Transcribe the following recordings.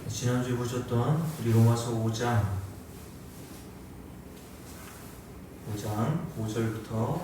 지난주에 보셨던 우리 로마서 5장 5절부터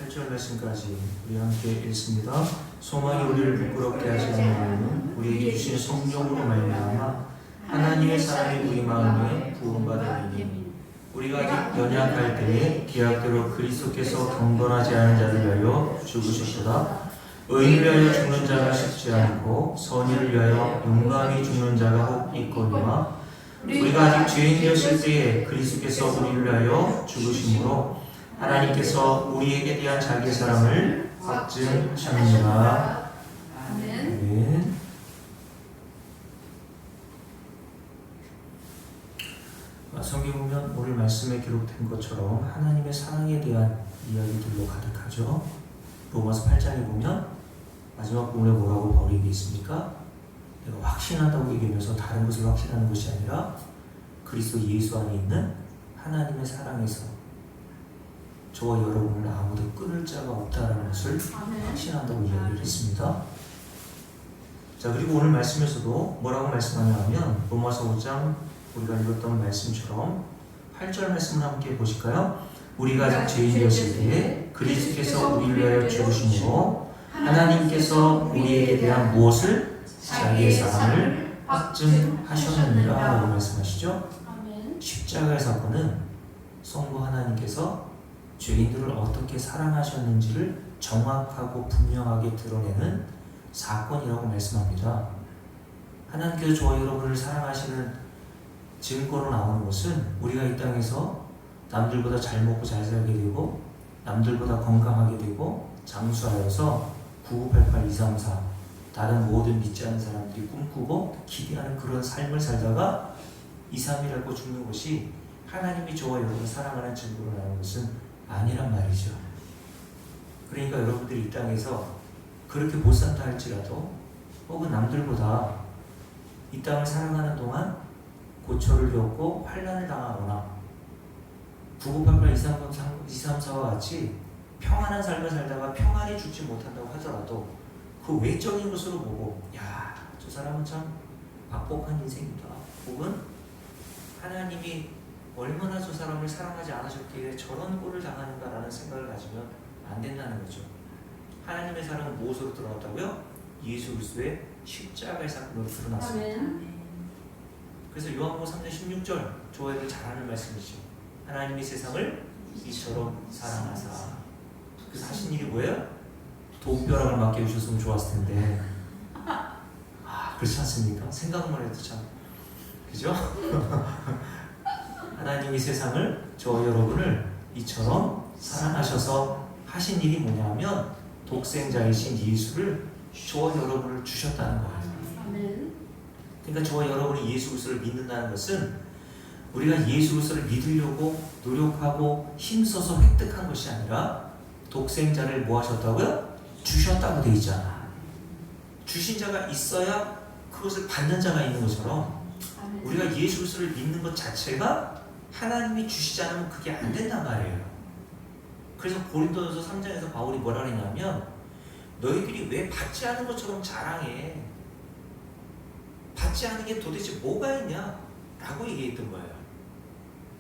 8절 말씀까지 우리 함께 읽습니다. 소망이 우리를 부끄럽게 하지 않으면 우리에게 주신 성령으로 말미암아 하나님의 사랑이 우리 마음에 부음받으니 우리가 아직 연약할 때에 계약대로 그리스도께서 경건하지 않은 자를 위하여 죽으셨도다. 의인을 위하여 죽는 자가 쉽지 않고 선의를 위하여 용감히 죽는 자가 혹 있거니와 우리가 아직 죄인이었을 때에 그리스도께서 우리를 위하여 죽으심으로 하나님께서 우리에게 대한 자기의 사랑을 확증하셨느니라. 아멘. 성경 보면 오늘 말씀에 기록된 것처럼 하나님의 사랑에 대한 이야기들로 가득하죠. 로마서 8장에 보면 마지막 부분에 뭐라고 바울이 얘기했습니까? 내가 확신한다고 얘기하면서 다른 것을 확신하는 것이 아니라 그리스도 예수 안에 있는 하나님의 사랑에서 저와 여러분을 아무도 끊을 자가 없다는 것을 확신한다고 이야기를 했습니다. 자, 그리고 오늘 말씀에서도 뭐라고 말씀하냐면 로마서 5장 우리가 읽었던 말씀처럼 8절 말씀을 함께 보실까요? 우리가 아직 죄인이었을 때에 그리스도께서 우리를 위하여 죽으심으로 하나님께서 우리에게 대한 무엇을? 자기의 사랑을 확증하셨느니라 라고 말씀하시죠. 십자가의 사건은 성부 하나님께서 죄인들을 어떻게 사랑하셨는지를 정확하고 분명하게 드러내는 사건이라고 말씀합니다. 하나님께서 저와 여러분을 사랑하시는 증거로 나오는 것은 우리가 이 땅에서 남들보다 잘 먹고 잘 살게 되고 남들보다 건강하게 되고 장수하여서 9988 234 다른 모든 믿지 않는 사람들이 꿈꾸고 기대하는 그런 삶을 살다가 2, 3일하고 죽는 것이 하나님이 저와 여러분을 사랑하는 증거로 나오는 것은 아니란 말이죠. 그러니까 여러분들이 이 땅에서 그렇게 못 산다 할지라도 혹은 남들보다 이 땅을 사랑하는 동안 고초를 겪고 환난을 당하거나 9988 234와 같이 평안한 삶을 살다가 평안히 죽지 못한다고 하더라도 그 외적인 것으로 보고 야, 저 사람은 참 박복한 인생이다. 혹은 하나님이 얼마나 저 사람을 사랑하지 않으셨기에 저런 꼴을 당하는가라는 생각을 가지면 안 된다는 거죠. 하나님의 사랑은 무엇으로 드러났다고요? 예수 그리스도의 십자가의 사건으로 드러났습니다. 그래서 요한복음 3장 16절 저희들 잘 아는 말씀이죠. 하나님이 세상을 이처럼 사랑하사. 그래서 하신 일이 뭐예요? 돈벼락을 맡겨주셨으면 좋았을 텐데 그렇지 않습니까? 생각만 해도 참 그죠? 하나님이 세상을 저와 여러분을 이처럼 사랑하셔서 하신 일이 뭐냐면 독생자이신 예수를 저와 여러분을 주셨다는 거예요. 그러니까 저와 여러분이 예수 그리스도를 믿는다는 것은 우리가 예수 그리스도를 믿으려고 노력하고 힘써서 획득한 것이 아니라 독생자를 뭐 하셨다고요? 주셨다고 되어 있잖아. 주신 자가 있어야 그것을 받는 자가 있는 것처럼 우리가 예수 그리스도를 믿는 것 자체가 하나님이 주시지 않으면 그게 안 된단 말이에요. 그래서 고린도전서 3장에서 바울이 뭐라 그랬냐면 너희들이 왜 받지 않은 것처럼 자랑해? 받지 않은 게 도대체 뭐가 있냐? 라고 얘기했던 거예요.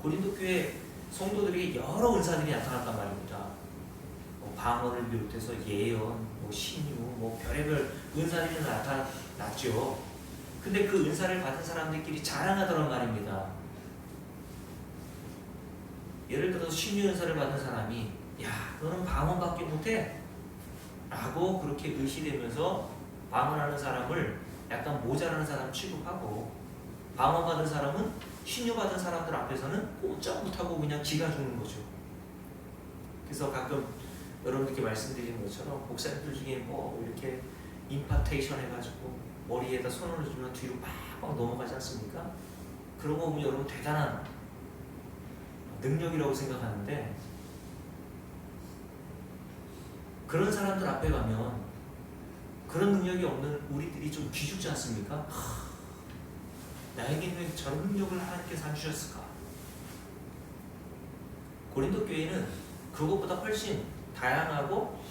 고린도 교회 성도들에게 여러 은사들이 나타났단 말입니다. 방언을 비롯해서 예언, 신유, 별의별 은사들이 나타났죠. 근데 그 은사를 받은 사람들끼리 자랑하더란 말입니다. 예를 들어서 신유 은사를 받은 사람이 야, 너는 방언밖에 못해? 라고 그렇게 의시되면서 방언하는 사람을 약간 모자라는 사람 취급하고 방언 받은 사람은 신유 받은 사람들 앞에서는 꼼짝 못하고 그냥 기가 죽는 거죠. 그래서 가끔 여러분들께 말씀드리는 것처럼 목사님들 중에 이렇게 임파테이션 해가지고 머리에다 손을 주면 뒤로 막 넘어가지 않습니까? 그런 거 보면 여러분 대단한 능력이라고 생각하는데 그런 사람들 앞에 가면 그런 능력이 없는 우리들이 좀 기죽지 않습니까? 나에게는 왜 저런 능력을 하나님께서 안 주셨을까? 고린도 교회는 그것보다 훨씬 다양하고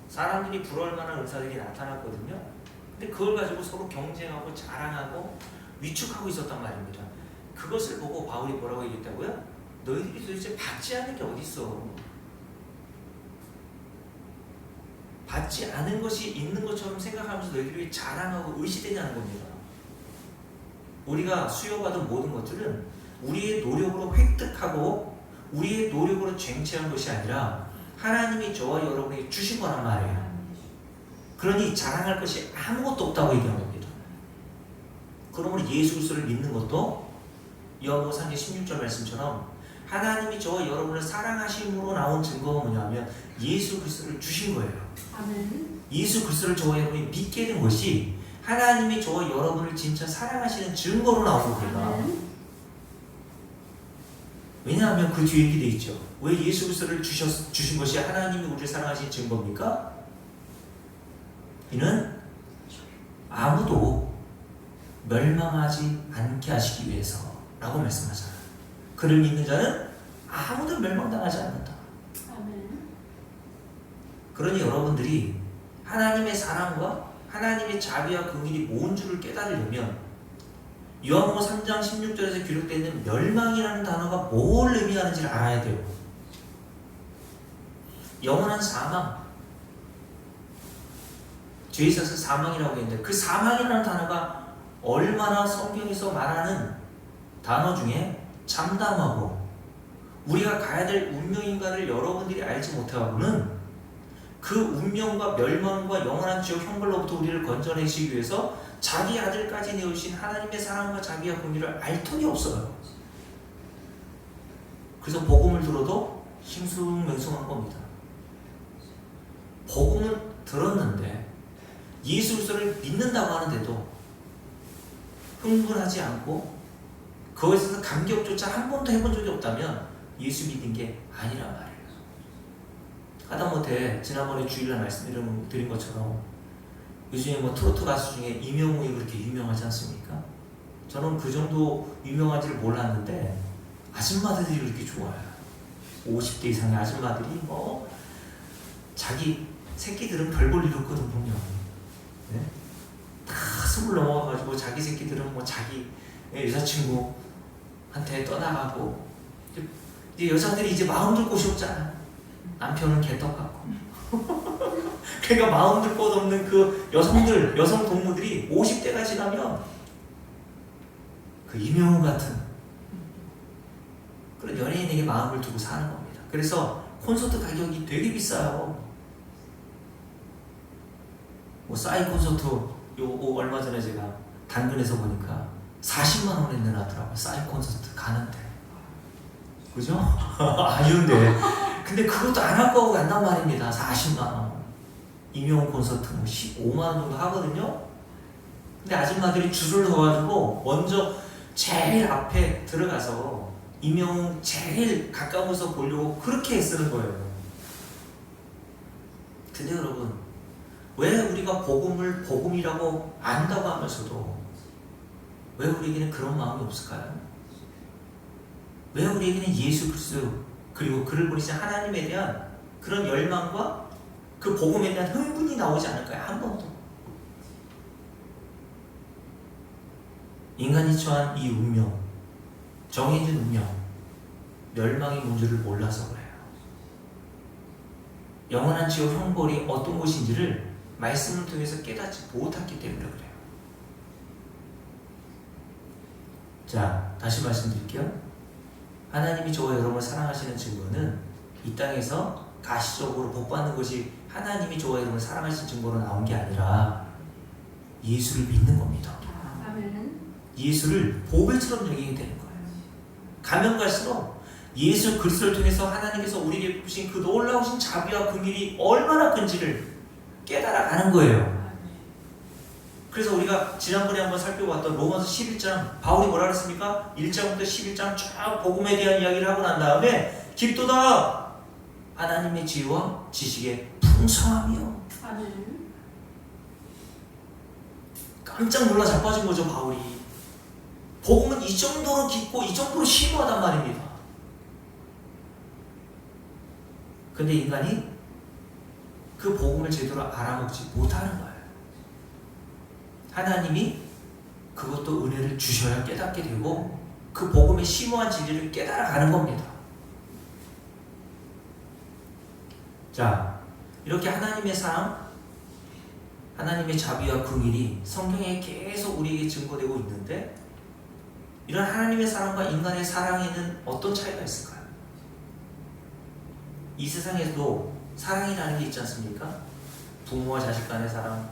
사람들이 부러울 만한 은사들이 나타났거든요. 근데 그걸 가지고 서로 경쟁하고 자랑하고 위축하고 있었단 말입니다. 그것을 보고 바울이 뭐라고 얘기했다고요? 너희들이 도대체 받지 않는 게 어디 있어? 받지 않은 것이 있는 것처럼 생각하면서 너희들이 자랑하고 의시되냐는 겁니다. 우리가 수여받은 모든 것들은 우리의 노력으로 획득하고 우리의 노력으로 쟁취한 것이 아니라 하나님이 저와 여러분에게 주신 거란 말이에요. 그러니 자랑할 것이 아무것도 없다고 얘기한 겁니다. 그러므로 예수 그리스도를 믿는 것도 요한복음 3장 16절 말씀처럼 하나님이 저와 여러분을 사랑하심으로 나온 증거가 뭐냐면 예수 그리스도를 주신 거예요. 아멘. 예수 그리스도를 저와 여러분이 믿게 된 것이 하나님이 저와 여러분을 진짜 사랑하시는 증거로 나온 겁니다. 아멘. 왜냐하면 그 뒤에 이렇게 돼 있죠. 왜 예수 그리스도를 주신 것이 하나님이 우리를 사랑하신 증거입니까? 이는 아무도 멸망하지 않게 하시기 위해서 라고 말씀하잖아요. 그를 믿는 자는 아무도 멸망당하지 않는다. 아멘. 그러니 여러분들이 하나님의 사랑과 하나님의 자비와 긍휼이 뭔 줄을 깨달으려면 요한복음 3장 16절에서 기록되어 있는 멸망이라는 단어가 뭘 의미하는지를 알아야 돼요. 영원한 사망, 죄에 있어서 사망이라고 했는데 그 사망이라는 단어가 얼마나 성경에서 말하는 단어 중에 참담하고 우리가 가야 될 운명인가를 여러분들이 알지 못하고는 그 운명과 멸망과 영원한 지옥 형벌로부터 우리를 건져내시기 위해서 자기 아들까지 내어주신 하나님의 사랑과 자비와 긍휼을 알 턱이 없어요. 그래서 복음을 들어도 싱숭맹숭한 겁니다. 복음을 들었는데 예수 그리스도를 믿는다고 하는데도 흥분하지 않고 그것에 있어서 감격조차 한 번도 해본 적이 없다면 예수 믿는 게 아니란 말이에요. 하다못해 지난번에 주일날 말씀드린 것처럼 요즘에 뭐 트로트 가수 중에 이명웅이 그렇게 유명하지 않습니까? 저는 그 정도 유명한지를 몰랐는데 아줌마들이 그렇게 좋아요. 50대 이상의 아줌마들이 뭐 자기 새끼들은 별 볼 일 없거든 보면. 네? 다 20 넘어가가지고 자기 새끼들은 뭐 자기 여자친구한테 떠나가고 이제 여자들이 이제 마음 들 곳이 없잖아. 남편은 개떡 같고. 그러니까 마음 들 곳 없는 그 여성 동무들이 50대가 지나면 그 이명웅 같은 그런 연예인에게 마음을 두고 사는 겁니다. 그래서 콘서트 가격이 되게 비싸요. 뭐 싸이 콘서트 요거 얼마 전에 제가 당근에서 보니까 40만 원에 내놨더라고요. 싸이 콘서트 가는데. 그죠? 아쉬운데. 근데 그것도 안 할 거고 간단 말입니다. 40만 원. 임용 콘서트 뭐 15만 원 정도 하거든요. 근데 아줌마들이 줄을 서가지고 먼저 제일 앞에 들어가서 임용 제일 가까워서 보려고 그렇게 애쓰는 거예요. 근데 여러분, 왜 우리가 복음을 복음이라고 안다고 하면서도 왜 우리에게는 그런 마음이 없을까요? 왜 우리에게는 예수 그리스도 그리고 그를 보내신 하나님에 대한 그런 열망과 그 복음에 대한 흥분이 나오지 않을까요? 한 번도. 인간이 처한 이 운명, 정해진 운명, 멸망이 뭔지를 몰라서 그래요. 영원한 지옥 형벌이 어떤 것인지를 말씀을 통해서 깨닫지 못했기 때문에 그래요. 자, 다시 말씀드릴게요. 하나님이 저와 여러분을 사랑하시는 증거는 이 땅에서 가시적으로 복받는 것이 하나님이 저와 여러분을 사랑하시는 증거로 나온 게 아니라 예수를 믿는 겁니다. 아멘. 예수를 보배처럼 여기게 되는 거예요. 가면 갈수록 예수 그리스도를 통해서 하나님께서 우리에게 베푸신 그 놀라우신 자비와 긍휼이 얼마나 큰지를 깨달아가는 거예요. 그래서 우리가 지난번에 한번 살펴봤던 로마서 11장 바울이 뭐라 그랬습니까? 1장부터 11장 쫙 복음에 대한 이야기를 하고 난 다음에 깊도다 하나님의 지혜와 지식의 풍성함이요. 아멘. 깜짝 놀라 자빠진 거죠, 바울이. 복음은 이 정도로 깊고 이 정도로 심오하단 말입니다. 근데 인간이 그 복음을 제대로 알아먹지 못하는 거예요. 하나님이 그것도 은혜를 주셔야 깨닫게 되고 그 복음의 심오한 진리를 깨달아가는 겁니다. 자, 이렇게 하나님의 사랑, 하나님의 자비와 긍휼이 성경에 계속 우리에게 증거되고 있는데 이런 하나님의 사랑과 인간의 사랑에는 어떤 차이가 있을까요? 이 세상에도 사랑이라는 게 있지 않습니까? 부모와 자식 간의 사랑,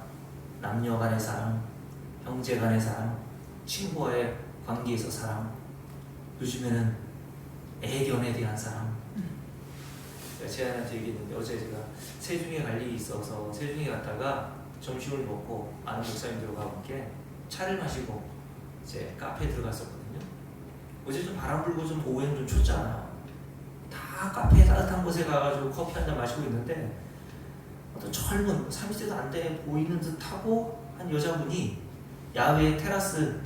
남녀 간의 사랑, 형제 간의 사랑, 친구와의 관계에서 사랑, 요즘에는 애견에 대한 사랑. 제가 제안한테 얘기했는데 어제 제가 세종에 갈 일이 있어서 세종에 갔다가 점심을 먹고 아는 목사님들과 함께 차를 마시고 이제 카페에 들어갔었거든요. 어제 좀 바람 불고 좀 오후에는 좀 춥잖아요. 다 카페에 따뜻한 곳에 가가지고 커피 한잔 마시고 있는데 어떤 젊은 30대도 안 돼 보이는 듯하고 한 여자분이 야외 테라스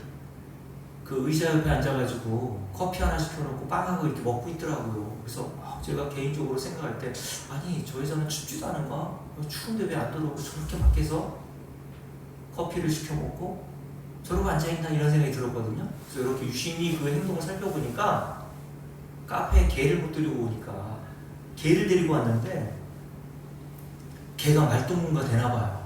그 의자 옆에 앉아가지고 커피 하나 시켜놓고 빵하고 이렇게 먹고 있더라고요. 그래서 제가 개인적으로 생각할 때 아니 저 여자는 춥지도 않은가? 추운데 왜 안 들어오고 저렇게 밖에서 커피를 시켜 먹고 저러고 앉아있나 이런 생각이 들었거든요. 그래서 이렇게 유심히 그 행동을 살펴보니까 카페에 개를 못 데리고 오니까 개를 데리고 왔는데 개가 말동무가 되나봐요.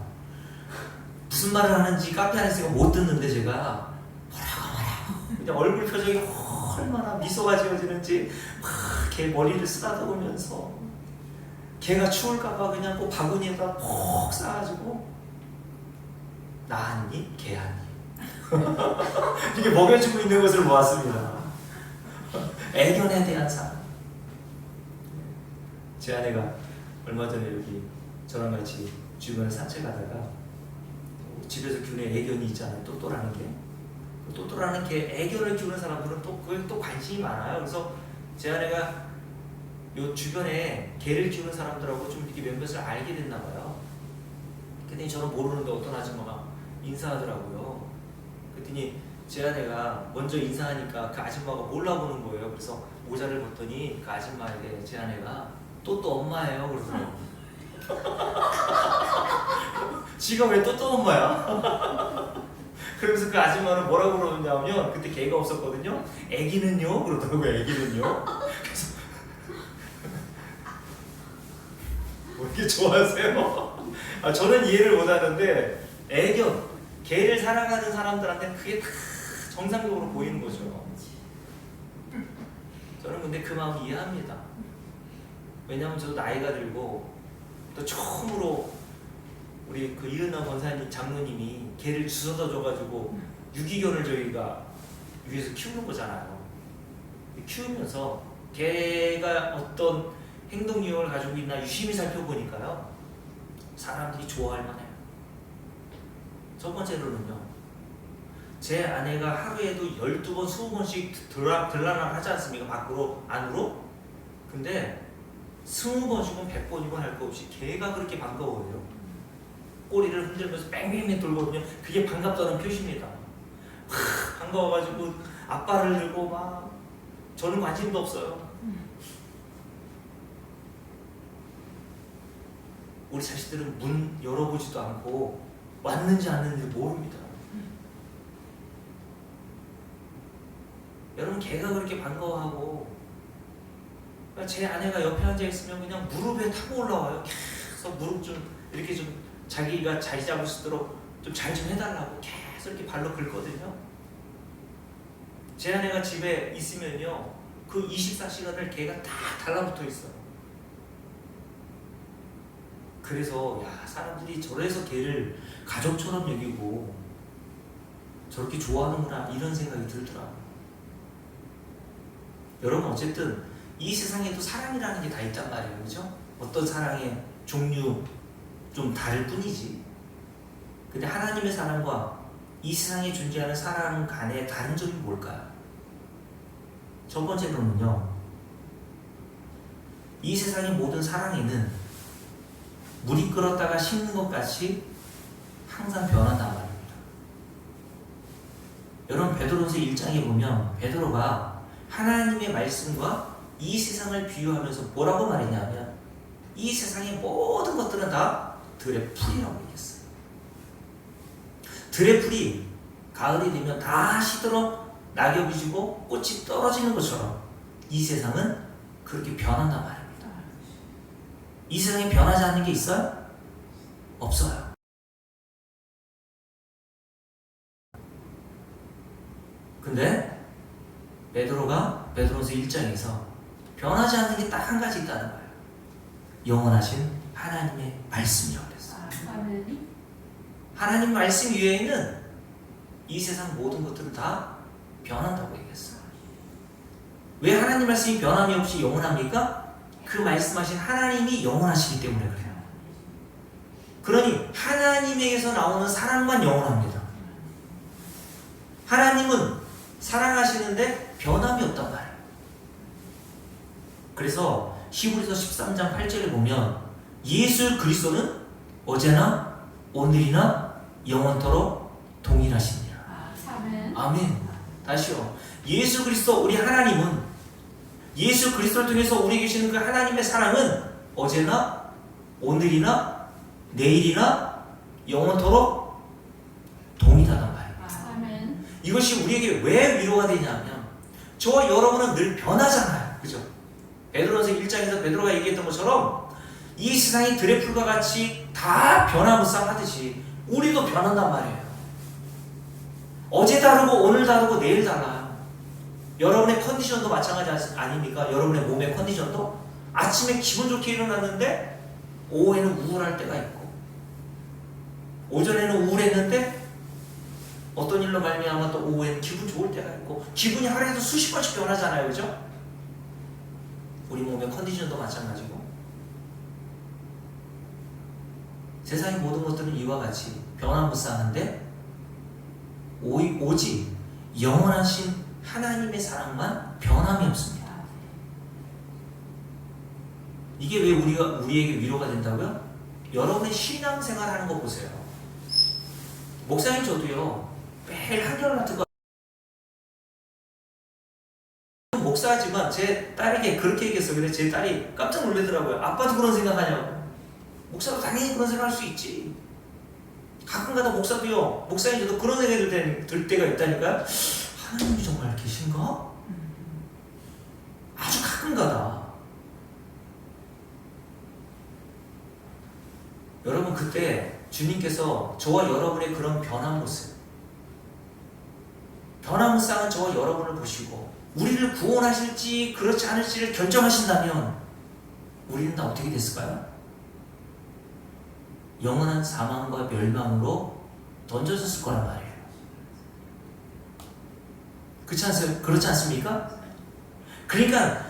무슨 말을 하는지 카페 안에서 못 듣는데 제가 뭐라고 그냥 얼굴 표정이 얼마나 미소가 지어지는지 막 개 머리를 쓰다듬으면서 개가 추울까봐 그냥 꼭 바구니에다 콕 싸가지고 나 한 입, 개 한 입 이렇게 먹여주고 있는 것을 보았습니다. 애견에 대한 사랑. 제 아내가 얼마 전에 여기 저랑 같이 주변을 산책하다가 집에서 키우는 애견이 있잖아요. 또또라는 게. 또또라는 개, 애견을 키우는 사람들은 또 그게 또 관심이 많아요. 그래서 제 아내가 요 주변에 개를 키우는 사람들하고 좀 이렇게 몇몇을 알게 됐나 봐요. 그랬더니 저는 모르는데 어떤 아줌마가 인사하더라고요. 그랬더니 제 아내가 먼저 인사하니까 그 아줌마가 몰라보는 거예요. 그래서 모자를 벗더니 그 아줌마에게 제 아내가 또또 엄마예요. 그러더라고요. 지가 왜 또또 엄마야? 그러면서 그 아줌마는 뭐라고 그러냐면 그때 개가 없었거든요. 애기는요? 그러더라고요. 애기는요? 그래서 뭐 이렇게 좋아하세요? 저는 이해를 못하는데 애견, 개를 사랑하는 사람들한테는 그게 다 정상적으로 보이는 거죠. 저는 근데 그 마음 이해합니다. 왜냐하면 저도 나이가 들고 또 처음으로 우리 그 이은남 권사님 장로님이 개를 주워다 줘가지고 유기견을 저희가 위해서 키우는 거잖아요. 키우면서 개가 어떤 행동 유형을 가지고 있나 유심히 살펴보니까요 사람들이 좋아할 만해요. 첫 번째로는요, 제 아내가 하루에도 12번 20번씩 들락날락 하지 않습니까? 밖으로 안으로. 근데 20번이건 100번이건 할 거 없이 개가 그렇게 반가워요. 꼬리를 흔들면서 뺑뺑뺑 돌거든요. 그게 반갑다는 표시입니다. 반가워가지고 앞발을 들고 막 저는 관심도 없어요. 우리 자식들은 문 열어보지도 않고 왔는지 안 왔는지 모릅니다. 여러분 개가 그렇게 반가워하고 제 아내가 옆에 앉아있으면 그냥 무릎에 타고 올라와요. 계속 무릎 좀 이렇게 좀 자기가 자리 잡을 수 있도록 좀 잘 좀 해달라고 계속 이렇게 발로 긁거든요. 제 아내가 집에 있으면요 그 24시간을 개가 다 달라붙어 있어요. 그래서 야 사람들이 저래서 개를 가족처럼 여기고 저렇게 좋아하는구나 이런 생각이 들더라고요. 여러분 어쨌든 이 세상에도 사랑이라는 게 다 있단 말이에요. 그죠? 어떤 사랑의 종류 좀 다를 뿐이지. 근데 하나님의 사랑과 이 세상에 존재하는 사랑 간의 다른 점이 뭘까요? 첫 번째로는요, 이 세상의 모든 사랑에는 물이 끓었다가 식는 것 같이 항상 변한단 말입니다. 여러분 베드로서 1장에 보면 베드로가 하나님의 말씀과 이 세상을 비유하면서 뭐라고 말했냐면 이 세상의 모든 것들은 다 들의 풀이라고 얘기했어요. 들의 풀이 가을이 되면 다 시들어 낙엽이 지고 꽃이 떨어지는 것처럼 이 세상은 그렇게 변한단 말입니다. 이 세상에 변하지 않는 게 있어요? 없어요. 근데 베드로서 1장에서 변하지 않는 게 딱 한 가지 있다는 거예요. 영원하신 하나님의 말씀이라고 그랬어요. 아멘. 하나님 말씀 이외에는 이 세상 모든 것들은 다 변한다고 얘기했어요. 왜 하나님 말씀이 변함이 없이 영원합니까? 그 말씀하신 하나님이 영원하시기 때문에 그래요. 그러니 하나님에게서 나오는 사랑만 영원합니다. 하나님은 사랑하시는데 변함이 없단 말이에요. 그래서 히브리서 13장 8절에 보면 예수 그리스도는 어제나 오늘이나 영원토록 동일하십니다. 아멘. 아멘. 다시요. 예수 그리스도 우리 하나님은 예수 그리스도를 통해서 우리 계시는 그 하나님의 사랑은 어제나 오늘이나 내일이나 영원토록 동일하단 말이에요. 아멘. 이것이 우리에게 왜 위로가 되냐면 저와 여러분은 늘 변하잖아요. 그죠? 베드로서 1장에서 베드로가 얘기했던 것처럼 이 세상이 들의 풀과 같이 다 변화무쌍하듯이 우리도 변한단 말이에요. 어제 다르고 오늘 다르고 내일 달라요. 여러분의 컨디션도 마찬가지 아닙니까? 여러분의 몸의 컨디션도 아침에 기분 좋게 일어났는데 오후에는 우울할 때가 있고 오전에는 우울했는데 어떤 일로 말미암아 또 오후에는 기분 좋을 때가 있고 기분이 하루에도 수십 번씩 변하잖아요. 그죠? 우리 몸의 컨디션도 마찬가지고 세상의 모든 것들은 이와 같이 변화무쌍한데 오직 영원하신 하나님의 사랑만 변함이 없습니다. 이게 왜 우리에게 위로가 된다고요? 여러분의 신앙생활 하는 거 보세요. 목사님 저도요 매일 한결같은 거 목사지만 제 딸에게 그렇게 얘기했어요. 근데 제 딸이 깜짝 놀라더라고요. 아빠도 그런 생각하냐고. 목사도 당연히 그런 생각할 수 있지. 가끔가다 목사도요, 목사님 저도 그런 생각이 들 때가 있다니까요. 하나님이 정말 계신가? 아주 가끔가다. 여러분 그때 주님께서 저와 여러분의 그런 변한 모습, 변화무쌍한 저와 여러분을 보시고 우리를 구원하실지 그렇지 않을지를 결정하신다면 우리는 다 어떻게 됐을까요? 영원한 사망과 멸망으로 던져졌을 거란 말이에요. 그렇지 않습니까? 그러니까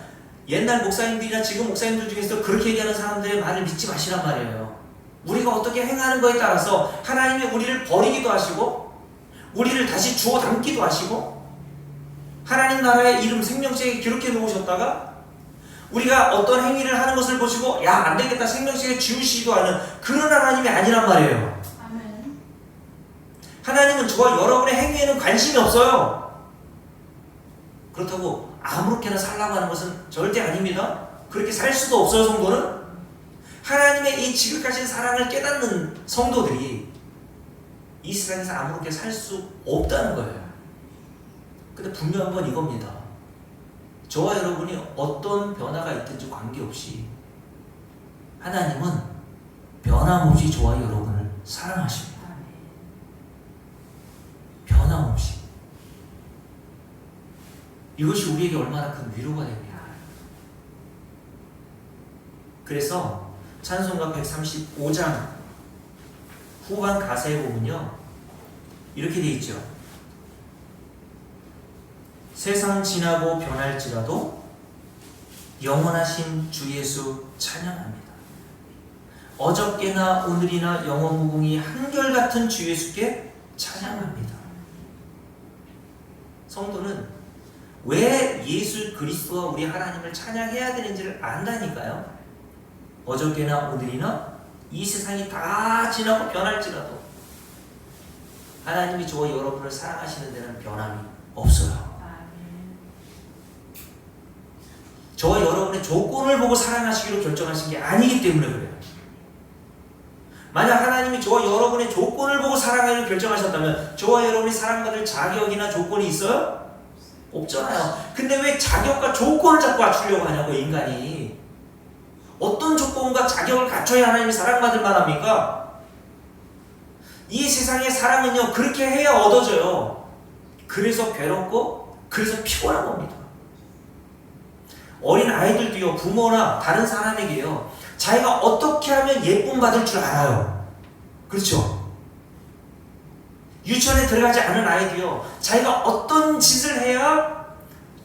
옛날 목사님들이나 지금 목사님들 중에서 그렇게 얘기하는 사람들의 말을 믿지 마시란 말이에요. 우리가 어떻게 행하는 거에 따라서 하나님이 우리를 버리기도 하시고 우리를 다시 주워 담기도 하시고 하나님 나라의 이름 생명책에 기록해 놓으셨다가 우리가 어떤 행위를 하는 것을 보시고 야 안되겠다 생명책에 지우시기도 하는 그런 하나님이 아니란 말이에요. 아멘. 하나님은 저와 여러분의 행위에는 관심이 없어요. 그렇다고 아무렇게나 살라고 하는 것은 절대 아닙니다. 그렇게 살 수도 없어요. 성도는 하나님의 이 지극하신 사랑을 깨닫는 성도들이 이 세상에서 아무렇게 살 수 없다는 거예요. 근데 분명한 건 이겁니다. 저와 여러분이 어떤 변화가 있든지 관계없이 하나님은 변함없이 저와 여러분을 사랑하십니다. 변함없이. 이것이 우리에게 얼마나 큰 위로가 됩니다. 그래서 찬송가 135장 후반 가사에 보면요 이렇게 되어 있죠. 세상 지나고 변할지라도 영원하신 주 예수 찬양합니다. 어저께나 오늘이나 영원 무궁히 한결같은 주 예수께 찬양합니다. 성도는 왜 예수 그리스도와 우리 하나님을 찬양해야 되는지를 안다니까요. 어저께나 오늘이나 이 세상이 다 지나고 변할지라도 하나님이 저와 여러분을 사랑하시는 데는 변함이 없어요. 저와 여러분의 조건을 보고 사랑하시기로 결정하신 게 아니기 때문에 그래요. 만약 하나님이 저와 여러분의 조건을 보고 사랑하기를 결정하셨다면 저와 여러분이 사랑받을 자격이나 조건이 있어요? 없잖아요. 근데 왜 자격과 조건을 자꾸 갖추려고 하냐고 인간이. 어떤 조건과 자격을 갖춰야 하나님이 사랑받을 만합니까? 이 세상의 사랑은요 그렇게 해야 얻어져요. 그래서 괴롭고 그래서 피곤한 겁니다. 어린 아이들도요 부모나 다른 사람에게요 자기가 어떻게 하면 예쁨 받을 줄 알아요. 그렇죠? 유치원에 들어가지 않은 아이도요 자기가 어떤 짓을 해야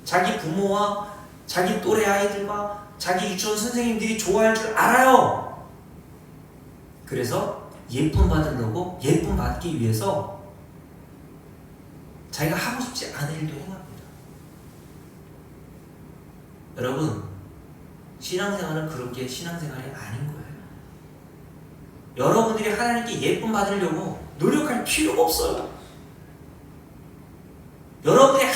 자기 부모와 자기 또래 아이들과 자기 유치원 선생님들이 좋아할 줄 알아요. 그래서 예쁨 받으려고 예쁨 받기 위해서 자기가 하고 싶지 않은 일도 행합니다. 여러분 신앙생활은 그렇게 신앙생활이 아닌 거예요. 여러분들이 하나님께 예쁨 받으려고 노력할 필요가 없어요. 여러분들이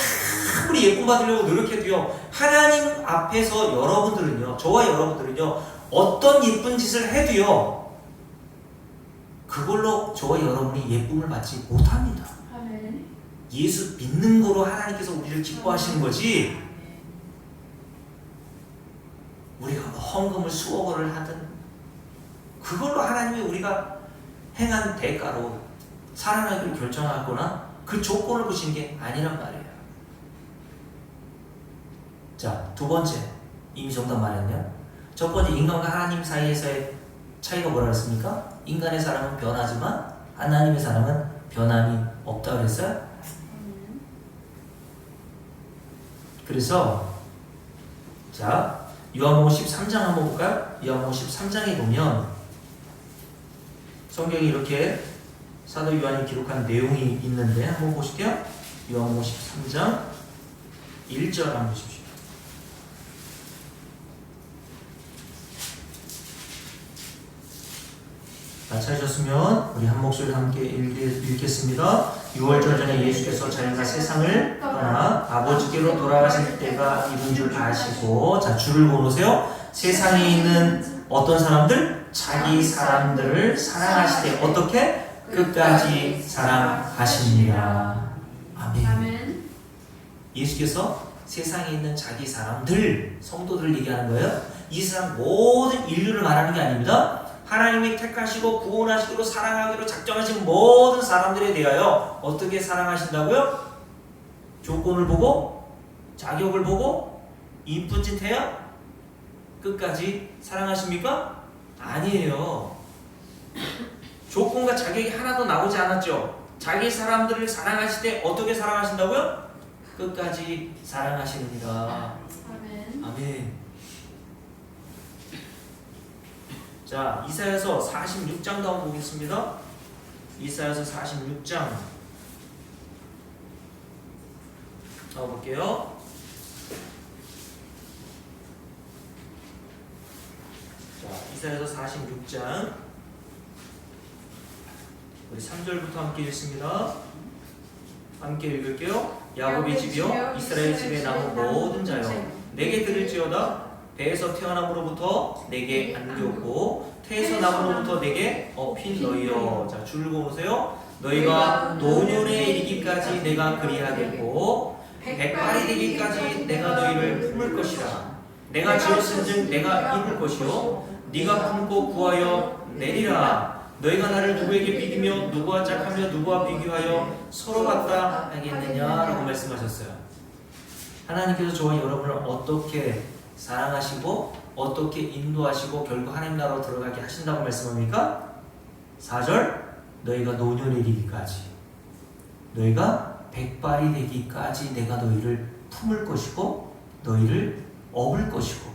아무리 예쁨 받으려고 노력해도요 하나님 앞에서 여러분들은요 저와 여러분들은요 어떤 예쁜 짓을 해도요 그걸로 저와 여러분이 예쁨을 받지 못합니다. 아멘. 예수 믿는 거로 하나님께서 우리를 기뻐하시는 거지 우리가 헌금을 수억 원을 하든 그걸로 하나님이 우리가 행한 대가로 사랑하기를 결정하거나 그 조건을 보시는 게 아니란 말이에요. 자, 두 번째 이미 정답 말했네요. 첫 번째 인간과 하나님 사이에서의 차이가 뭐라 그랬습니까? 인간의 사랑은 변하지만 하나님의 사랑은 변함이 없다 그랬어요? 아멘. 그래서 자 요한복음 13장 한번 볼까요? 요한복음 13장에 보면 성경이 이렇게 사도 요한이 기록한 내용이 있는데 한번 보실게요. 요한복음 13장 1절 한번 보십시오. 다 찾으셨으면 우리 한 목소리 함께 읽겠습니다. 6월절 전에 예수께서 자기가 세상을 떠나 아버지께로 돌아가실 때가 이른 줄 아시고 자 줄을 보세요. 세상에 있는 어떤 사람들? 자기 사람들을 사랑하시되 어떻게? 끝까지 사랑하십니다. 아멘. 아멘. 예수께서 세상에 있는 자기 사람들, 성도들을 얘기하는 거예요. 이 세상 모든 인류를 말하는 게 아닙니다. 하나님이 택하시고 구원하시기로 사랑하기로 작정하신 모든 사람들에 대하여 어떻게 사랑하신다고요? 조건을 보고 자격을 보고 이쁜 짓 해야 끝까지 사랑하십니까? 아니에요. 조건과 자격이 하나도 나오지 않았죠. 자기 사람들을 사랑하실 때 어떻게 사랑하신다고요? 끝까지 사랑하시느니라. 아멘. 아멘. 자, 이사야서 46장도 한번 보겠습니다. 이사야서 46장 볼게요. 자, 이사야서 46장 우리 3절부터 함께 읽습니다. 함께 읽을게요. 야곱의 집이여 이스라엘 집에 남은 모든 자여 내게 들을지어다. 배에서 태어남으로부터 내게 안겼고 태에서 남으로부터 내게 업힌 너희여. 자, 줄 보세요. 너희가 노년에 이르기까지 내가 그리하겠고 백발이 되기까지 내가 너희를 품을 것이라. 내가 지었은즉 내가 입을 것이요 네가 품고 구하여 내리라. 너희가 나를 누구에게 비기며 누구와 짝하며 누구와 비교하여 서로 같다 하겠느냐라고 말씀하셨어요. 하나님께서 저와 여러분을 어떻게 사랑하시고 어떻게 인도하시고 결국 하나님 나라로 들어가게 하신다고 말씀합니까? 4절 너희가 노년에 이르기까지 너희가 백발이 되기까지 내가 너희를 품을 것이고 너희를 업을 것이고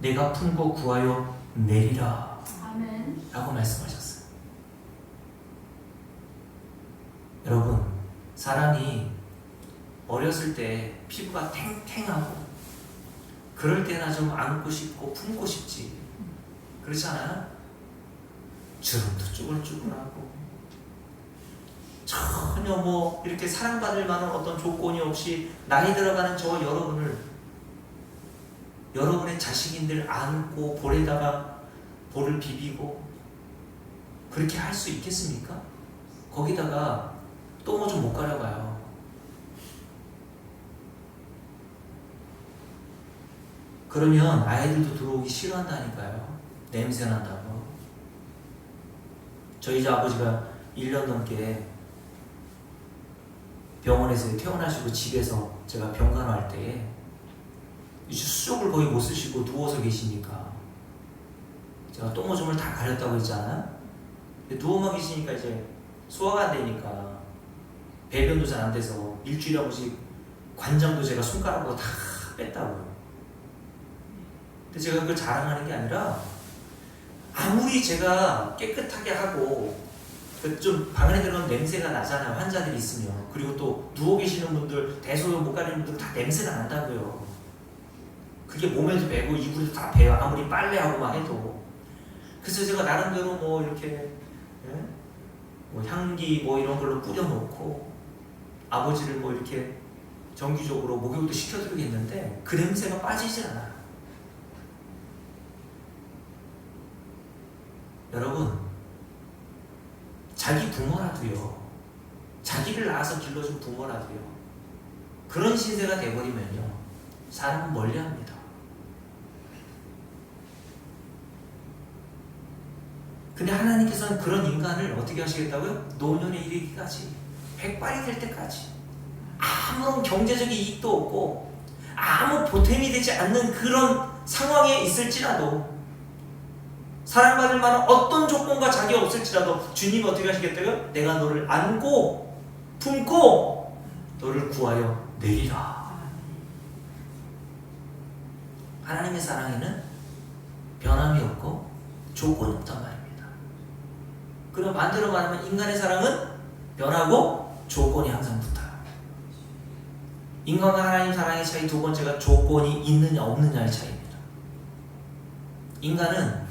내가 품고 구하여 내리라 아멘. 라고 말씀하셨어요. 여러분 사람이 어렸을 때 피부가 탱탱하고 그럴 때나 좀 안고 싶고 품고 싶지 그렇지 않아요? 주름도 쭈글쭈글하고 전혀 뭐 이렇게 사랑받을 만한 어떤 조건이 없이 나이 들어가는 저와 여러분을 여러분의 자식인들 안고 볼에다가 볼을 비비고 그렇게 할 수 있겠습니까? 거기다가 똥을 좀 못 가려봐요. 그러면 아이들도 들어오기 싫어한다니까요. 냄새 난다고. 저희 아버지가 1년 넘게 병원에서 퇴원하시고 집에서 제가 병간호할 때에 수족을 거의 못 쓰시고 누워서 계시니까 제가 똥오줌을 다 가렸다고 했잖아요. 누워만 계시니까 이제 소화가 안 되니까 배변도 잘 안 돼서 일주일에 한 번씩 관장도 제가 손가락으로 다 뺐다고요. 근데 제가 그걸 자랑하는 게 아니라 아무리 제가 깨끗하게 하고 좀 방 안에 들어가면 냄새가 나잖아요. 환자들이 있으면. 그리고 또 누워 계시는 분들, 대소변 못 가리는 분들 다 냄새가 난다고요. 그게 몸에도 배고 이불에도 다 배요. 아무리 빨래하고만 해도. 그래서 제가 나름대로 뭐 이렇게 뭐 향기 뭐 이런 걸로 뿌려놓고 아버지를 뭐 이렇게 정기적으로 목욕도 시켜드리겠는데 그 냄새가 빠지질 않아요. 여러분, 자기 부모라도요, 자기를 낳아서 길러준 부모라도요, 그런 신세가 돼버리면요, 사람은 멀리합니다. 근데 하나님께서는 그런 인간을 어떻게 하시겠다고요? 노년에 이르기까지, 백발이 될 때까지 아무런 경제적인 이익도 없고 아무 보탬이 되지 않는 그런 상황에 있을지라도, 사랑받을 만한 어떤 조건과 자격이 없을지라도 주님이 어떻게 하시겠다고요? 내가 너를 안고 품고 너를 구하여 내리라. 하나님의 사랑에는 변함이 없고 조건이 없단 말입니다. 그럼 반대로 말하면 인간의 사랑은 변하고 조건이 항상 붙어요. 인간과 하나님 사랑의 차이 두 번째가 조건이 있느냐 없느냐의 차이입니다. 인간은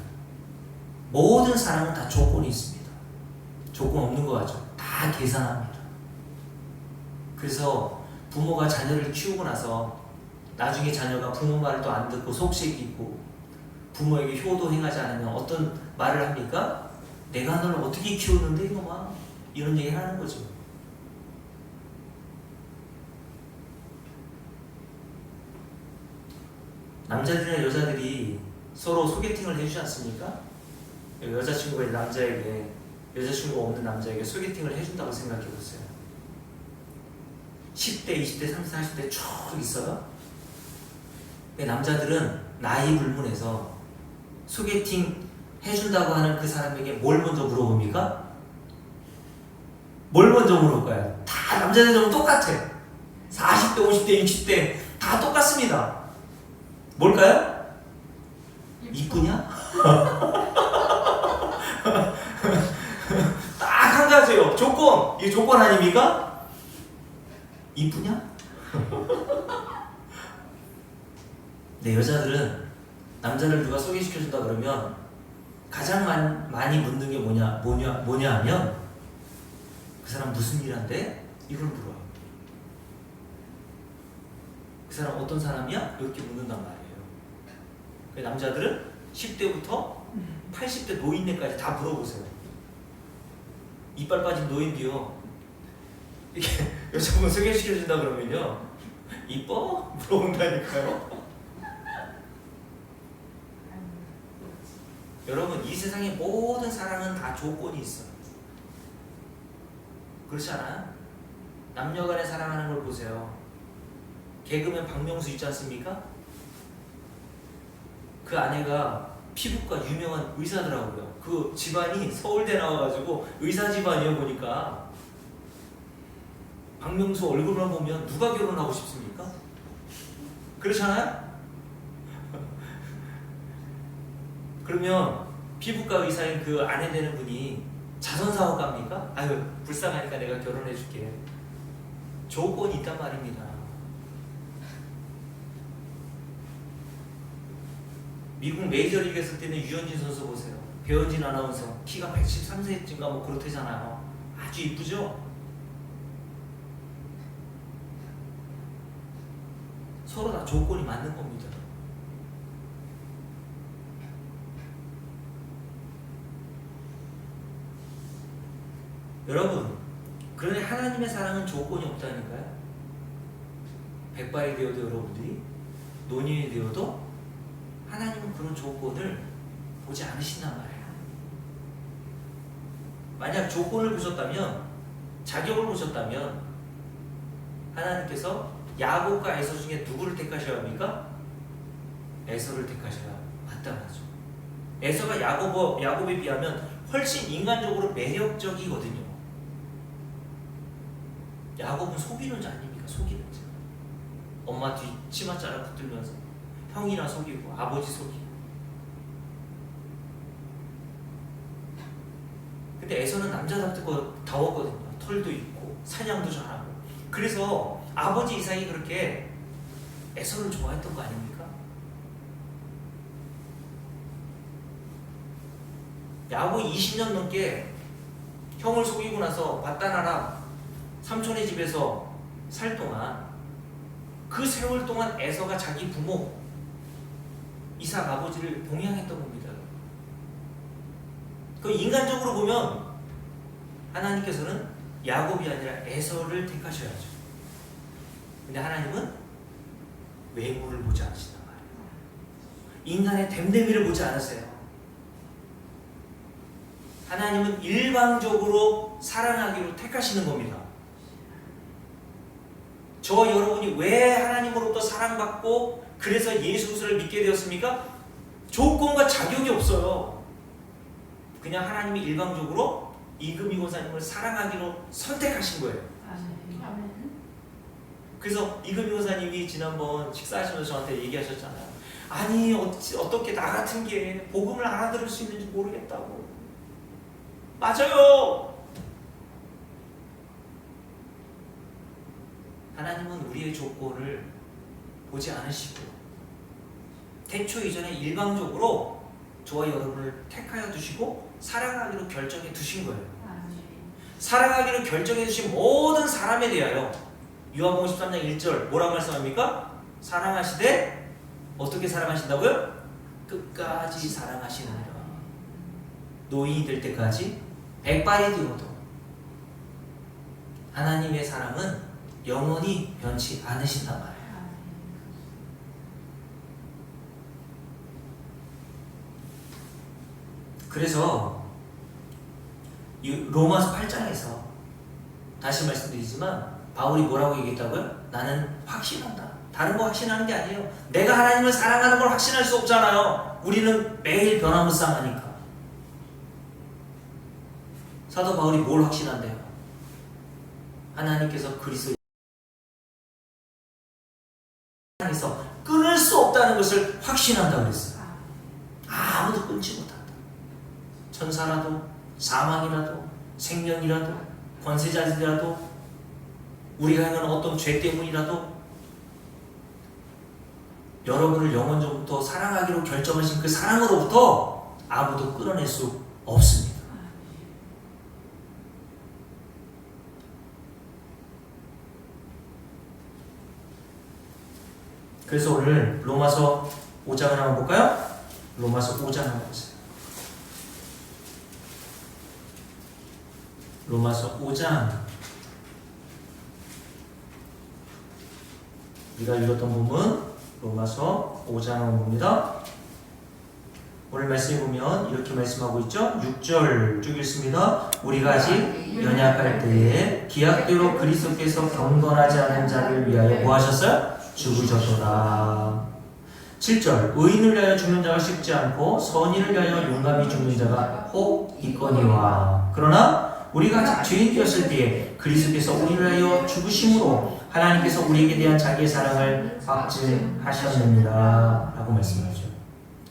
모든 사랑은 다 조건이 있습니다. 조건 없는 거 같죠? 다 계산합니다. 그래서 부모가 자녀를 키우고 나서 나중에 자녀가 부모 말을 또 안 듣고 속색이고 부모에게 효도 행하지 않으면 어떤 말을 합니까? 내가 너를 어떻게 키우는데 이놈아, 이런 얘기를 하는 거죠. 남자들이나 여자들이 서로 소개팅을 해주지 않습니까? 여자친구가 남자에게, 여자친구가 없는 남자에게 소개팅을 해준다고 생각해보세요. 10대, 20대, 30대, 40대 쭉 있어요. 남자들은 나이 불문해서 소개팅 해준다고 하는 그 사람에게 뭘 먼저 물어봅니까? 뭘 먼저 물어볼까요? 다 남자들은 똑같아. 40대, 50대, 60대 다 똑같습니다. 뭘까요? 이쁘냐? 딱 한 가지요. 조건. 이게 조건 아닙니까? 이쁘냐? 네, 여자들은 남자를 누가 소개시켜준다 그러면 가장 많이 묻는 게 뭐냐 하면 그 사람 무슨 일 한대? 이걸 물어요. 그 사람 어떤 사람이야? 이렇게 묻는단 말이에요. 남자들은 10대부터 80대 노인네까지 다 물어보세요. 이빨 빠진 노인도요, 이렇게 여자분 소개시켜준다 그러면요, 이뻐? 물어본다니까요. 여러분, 이 세상의 모든 사랑은 다 조건이 있어요. 그렇지 않아요? 남녀 간에 사랑하는 걸 보세요. 개그맨 박명수 있지 않습니까? 그 아내가 피부과 유명한 의사더라고요. 그 집안이 서울대 나와가지고 의사 집안이에요. 보니까 박명수 얼굴만 보면 누가 결혼하고 싶습니까? 그렇잖아요? 그러면 피부과 의사인 그 아내 되는 분이 자선사업가입니까? 아유, 불쌍하니까 내가 결혼해줄게. 조건이 있단 말입니다. 미국 메이저리그 했을 때는 유현진 선수 보세요. 배현진 아나운서 키가 113cm인가 뭐 그렇대잖아요. 아주 이쁘죠? 서로 다 조건이 맞는 겁니다. 여러분, 그런데 하나님의 사랑은 조건이 없다니까요. 백발이 되어도 여러분들이 노인이 되어도 하나님은 그런 조건을 보지 않으신단 말이에요. 만약 조건을 보셨다면, 자격을 보셨다면 하나님께서 야곱과 에서 중에 누구를 택하셔야 합니까? 에서를 택하셔야 마땅하죠. 에서가 야곱에 비하면 훨씬 인간적으로 매력적이거든요. 야곱은 속이는 자 아닙니까? 속이는 자. 엄마 뒤 치맛자락 붙들면서 형이나 속이고 아버지 속이고. 근데 에서는 남자답고 털도 있고 사냥도 잘하고. 그래서 아버지 이삭이 그렇게 에서를 좋아했던 거 아닙니까? 야곱이 20년 넘게 형을 속이고 나서 바다나라 삼촌의 집에서 살 동안, 그 세월 동안 에서가 자기 부모 이삭 아버지를 봉양했던 겁니다. 그 인간적으로 보면 하나님께서는 야곱이 아니라 에서를 택하셔야죠. 근데 하나님은 외모를 보지 않으신단 말이에요. 인간의 됨됨이를 보지 않으세요. 하나님은 일방적으로 사랑하기로 택하시는 겁니다. 저와 여러분이 왜 하나님으로부터 사랑받고 그래서 예수 그리스도를 믿게 되었습니까? 조건과 자격이 없어요. 그냥 하나님이 일방적으로 이금희 권사님을 사랑하기로 선택하신 거예요. 아멘. 그래서 이금희 권사님이 지난번 식사하시면서 저한테 얘기하셨잖아요. 아니 어떻게 나 같은 게 복음을 알아들을 수 있는지 모르겠다고. 맞아요. 하나님은 우리의 조건을 보지 않으시고 태초 이전에 일방적으로 저와 여러분을 택하여 두시고 사랑하기로 결정해 두신 거예요. 사랑하기로 결정해 두신 모든 사람에 대하여 요한복음 13장 1절 뭐라고 말씀합니까? 사랑하시되 어떻게 사랑하신다고요? 끝까지 사랑하시느니라. 노인이 될 때까지 백발이 되어도 하나님의 사랑은 영원히 변치 않으신단 말이에요. 그래서 로마서 8장에서 다시 말씀드리지만 바울이 뭐라고 얘기했다고요? 나는 확신한다. 다른 거 확신하는 게 아니에요. 내가 하나님을 사랑하는 걸 확신할 수 없잖아요. 우리는 매일 변화무쌍하니까. 사도 바울이 뭘 확신한대요? 하나님께서 그리스도 에서 끊을 수 없다는 것을 확신한다고 그랬어요. 아무도 끊지 못한다. 천사라도 사망이라도 생명이라도 권세자들이라도 우리가 행하는 어떤 죄 때문이라도 여러분을 영원전부터 사랑하기로 결정하신 그 사랑으로부터 아무도 끌어낼 수 없습니다. 그래서 오늘 로마서 5장을 한번 볼까요? 로마서 5장 한번 보세요. 로마서 5장 우리가 읽었던 부분 로마서 5장 한번 봅니다. 오늘 말씀에 보면 이렇게 말씀하고 있죠. 6절 쭉 읽습니다. 우리가 아직 연약할 때에 기약대로 그리스도께서 경건하지 않은 자를 위하여 뭐 하셨어요? 죽으셨도다. 7절 의인을 위하여 죽는 자가 쉽지 않고 선인을 위하여 용감히 죽는 자가 혹 있거니와 그러나 우리가 아직 죄인 되었을 때에 그리스도께서 우리를 위하여 죽으심으로 하나님께서 우리에게 대한 자기의 사랑을 확증하셨느니라 라고 말씀하죠.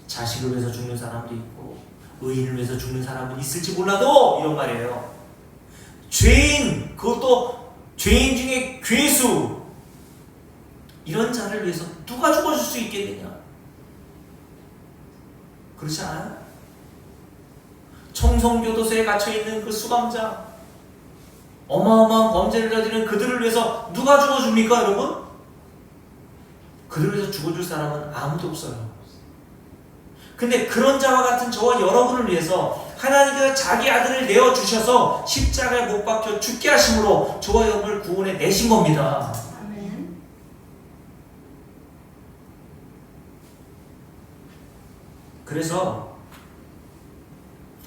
자식을 위해서 죽는 사람도 있고 의인을 위해서 죽는 사람은 있을지 몰라도 이런 말이에요. 죄인, 그것도 죄인 중에 괴수, 이런 자를 위해서 누가 죽어줄 수 있겠느냐? 그렇지 않아요? 청송교도소에 갇혀있는 그 수감자, 어마어마한 범죄를 저지른 그들을 위해서 누가 죽어줍니까, 여러분? 그들을 위해서 죽어줄 사람은 아무도 없어요. 근데 그런 자와 같은 저와 여러분을 위해서 하나님께서 자기 아들을 내어주셔서 십자가에 못 박혀 죽게 하심으로 저와 여러분을 구원해 내신 겁니다. 아멘. 그래서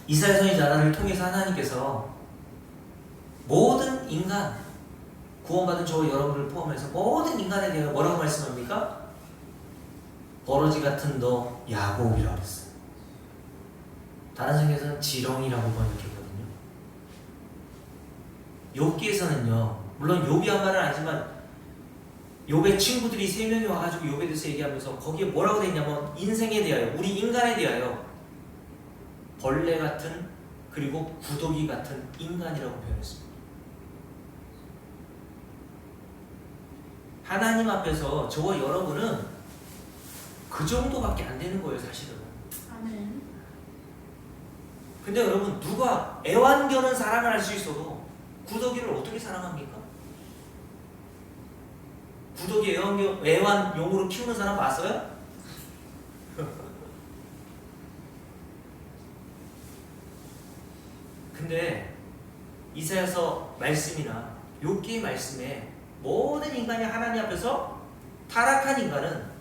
이사야 선지자를 통해서 하나님께서 모든 인간, 구원받은 저와 여러분을 포함해서 모든 인간에 대해 뭐라고 말씀합니까? 버러지 같은 너 야곱이라고 했어요. 다른 성경에서는 지렁이라고 번역했거든요. 욥기에서는요, 물론 욥이 한 말은 아니지만 욥의 친구들이 3명이 와가지고 욥에 대해서 얘기하면서 거기에 뭐라고 되어 있냐면 인생에 대하여, 우리 인간에 대하여 벌레 같은 그리고 구더기 같은 인간이라고 표현했습니다. 하나님 앞에서 저와 여러분은 그 정도밖에 안 되는 거예요, 사실은. 아멘. 근데 여러분, 누가 애완견은 사랑을 할 수 있어도 구더기를 어떻게 사랑합니까? 구더기 애완용으로 키우는 사람 봤어요? 근데 이사야서 말씀이나 욥기의 말씀에 모든 인간이 하나님 앞에서 타락한 인간은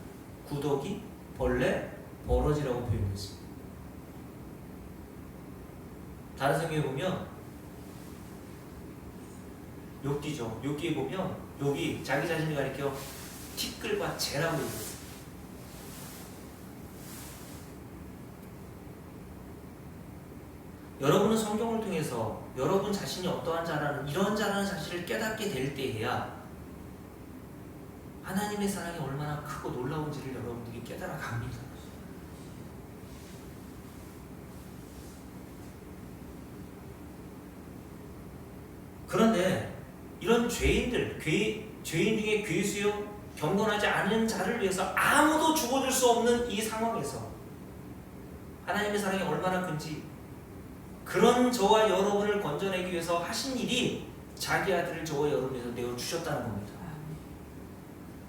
구더기, 벌레, 버러지라고 표현했습니다. 다른 성경에 보면 욥기죠. 욥기에 보면 욥이 자기 자신을 가리켜 티끌과 재라고 얘기했어요. 여러분은 성경을 통해서 여러분 자신이 어떠한 자라는 이런 자라는 사실을 깨닫게 될 때에야 하나님의 사랑이 얼마나 크고 놀라운지를 여러분들이 깨달아 갑니다. 그런데 이런 죄인들, 죄인 중에 괴수요 경건하지 않은 자를 위해서 아무도 죽어줄 수 없는 이 상황에서 하나님의 사랑이 얼마나 큰지, 그런 저와 여러분을 건져내기 위해서 하신 일이 자기 아들을 저와 여러분에서 내어주셨다는 겁니다.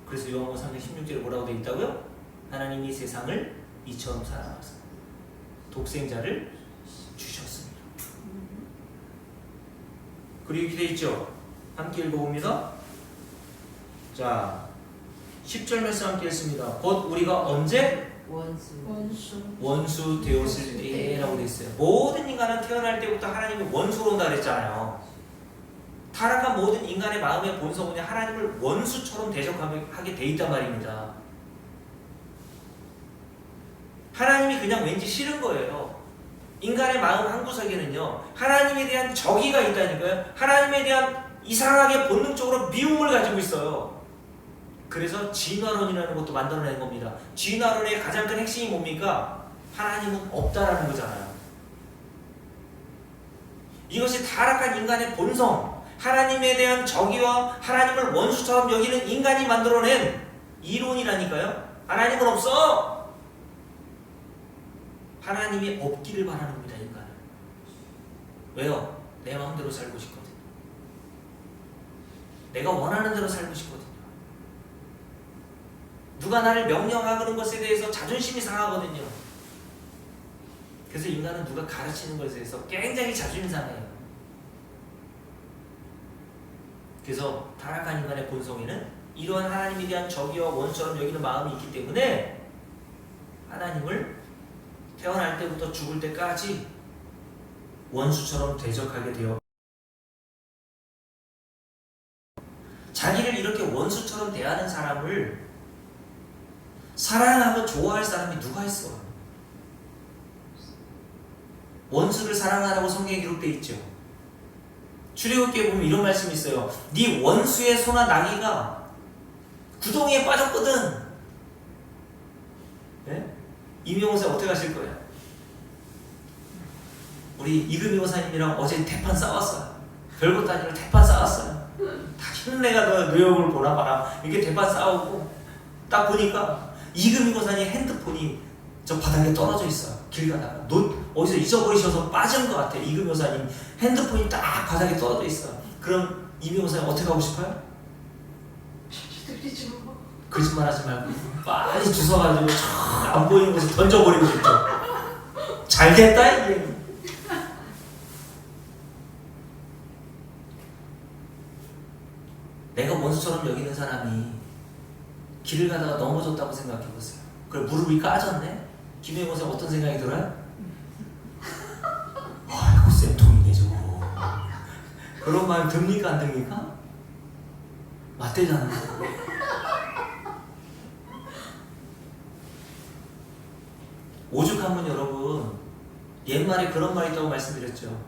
그래서 요한복음 3장 16절에 뭐라고 되어 있다고요? 하나님이 세상을 이처럼 사랑하사 독생자를 주셨습니다. 그리고 이렇게 되어 있죠. 함께 읽어봅니다. 자, 10절 말씀 함께 읽습니다. 곧 우리가 언제? 원수 되었을 때라고 되어 있어요. 모든 인간은 태어날 때부터 하나님이 원수로 온다 그랬잖아요. 타락한 모든 인간의 마음의 본성은 하나님을 원수처럼 대적하게 돼 있단 말입니다. 하나님이 그냥 왠지 싫은 거예요. 인간의 마음 한구석에는요, 하나님에 대한 적의가 있다니까요. 하나님에 대한 이상하게 본능적으로 미움을 가지고 있어요. 그래서 진화론이라는 것도 만들어낸 겁니다. 진화론의 가장 큰 핵심이 뭡니까? 하나님은 없다라는 거잖아요. 이것이 타락한 인간의 본성, 하나님에 대한 적의와 하나님을 원수처럼 여기는 인간이 만들어낸 이론이라니까요. 하나님은 없어! 하나님이 없기를 바라는 겁니다, 인간은. 왜요? 내 마음대로 살고 싶거든. 내가 원하는 대로 살고 싶거든요. 누가 나를 명령하는 것에 대해서 자존심이 상하거든요. 그래서 인간은 누가 가르치는 것에 대해서 굉장히 자존심 상해요. 그래서 타락한 인간의 본성에는 이러한 하나님에 대한 적이와 원수처럼 여기는 마음이 있기 때문에 하나님을 태어날 때부터 죽을 때까지 원수처럼 대적하게 되어, 자기를 이렇게 원수처럼 대하는 사람을 사랑하고 좋아할 사람이 누가 있어? 원수를 사랑하라고 성경에 기록되어 있죠. 출애굽기에 보면 이런 말씀이 있어요. 네 원수의 소나 나귀가 구덩이에 빠졌거든. 네? 이명호사 어떻게 하실 거예요? 우리 이금희 호사님이랑 어제 대판 싸웠어요. 별것도 아니라 대판 싸웠어요. 다시는 내가 너 뉴욕을 보나 봐라. 이렇게 대판 싸우고 딱 보니까 이금희 호사님 핸드폰이 저 바닥에 떨어져 있어요. 길 가다가 어디서 잊어버리셔서 빠진 것 같아요. 이금희 호사님 핸드폰이 딱 바닥에 떨어져 있어요. 그럼 이금희 호사님 어떻게 하고 싶어요? 거짓말하지 말고 빨리 주워가지고 안 보이는 곳에 던져버리고 싶죠. 잘 됐다 이게. 원수처럼 여기는 사람이 길을 가다가 넘어졌다고 생각해보세요. 그래 무릎이 까졌네? 김혜곤 어떤 생각이 들어요? 아이고 쌤통이네 저거. 그런 마음 듭니까 안 듭니까? 맞대잖아요. 오죽하면 여러분 옛말에 그런 말이 있다고 말씀드렸죠.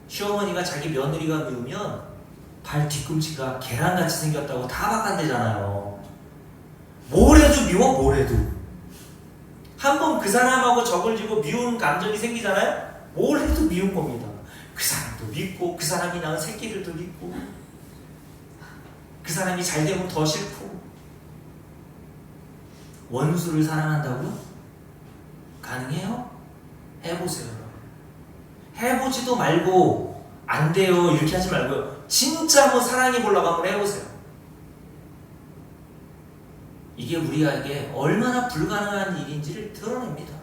시어머니가 자기 며느리가 미우면 발 뒤꿈치가 계란같이 생겼다고 다 바간대잖아요. 뭘 해도 미워 뭘 해도. 한번 그 사람하고 적을 지고 미운 감정이 생기잖아요. 뭘 해도 미운 겁니다. 그 사람도 믿고 그 사람이 낳은 새끼들도 믿고 그 사람이 잘 되면 더 싫고. 원수를 사랑한다고요? 가능해요? 해보세요. 해보지도 말고 안 돼요 이렇게 하지 말고요. 진짜 한번 사랑해 보려고 한번 해보세요. 이게 우리에게 얼마나 불가능한 일인지를 드러냅니다.